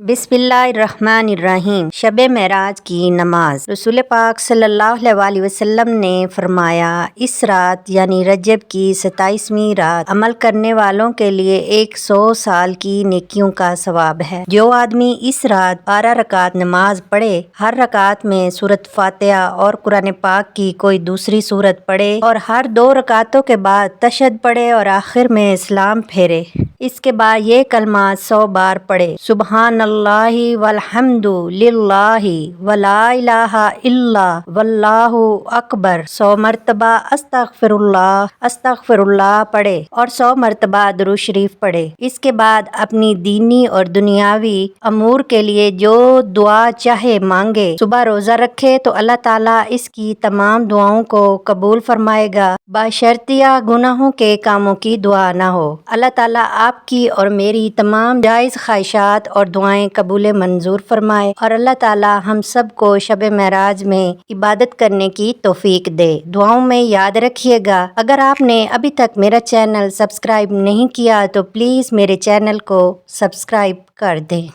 बिस्मिल्लाहिर्रहमानिर्रहीम। शब महराज की नमाज। रसूल पाक सल्लल्लाहु अलैहि वसल्लम ने फरमाया, इस रात यानी रजब की 27वीं रात अमल करने वालों के लिए 100 साल की नेकियों का सवाब है। जो आदमी इस रात 12 रकात नमाज पढ़े, हर रकात में सूरत फातिहा और कुरान पाक की कोई दूसरी सूरत पढ़े और हर 2 रकातों के बाद तशहद पढ़े और आखिर में सलाम फेरे, इसके बाद ये कलमा 100 बार पढ़े, सुबहानल्लाहि वल्हम्दु लिल्लाहि वला इलाहा इल्ला वल्लाहु अकबर 100 मरतबा अस्तगफिरुल्लाह अस्तगफिरुल्लाह पढ़े और 100 मरतबा दुरूद शरीफ पढ़े। इसके बाद अपनी दीनी और दुनियावी अमूर के लिए जो दुआ चाहे मांगे। सुबह रोजा रखे तो अल्लाह ताला इसकी तमाम दुआओं को कबूल फरमाएगा, बशर्तिया गुनाहों के कामों की दुआ ना हो। अल्लाह ताला आपकी और मेरी तमाम जायज़ ख्वाहिशात और दुआएं कबूल मंजूर फरमाए और अल्लाह ताला हम सब को शब महराज में इबादत करने की तौफीक दे। दुआओं में याद रखिएगा। अगर आपने अभी तक मेरा चैनल सब्सक्राइब नहीं किया तो प्लीज़ मेरे चैनल को सब्सक्राइब कर दें।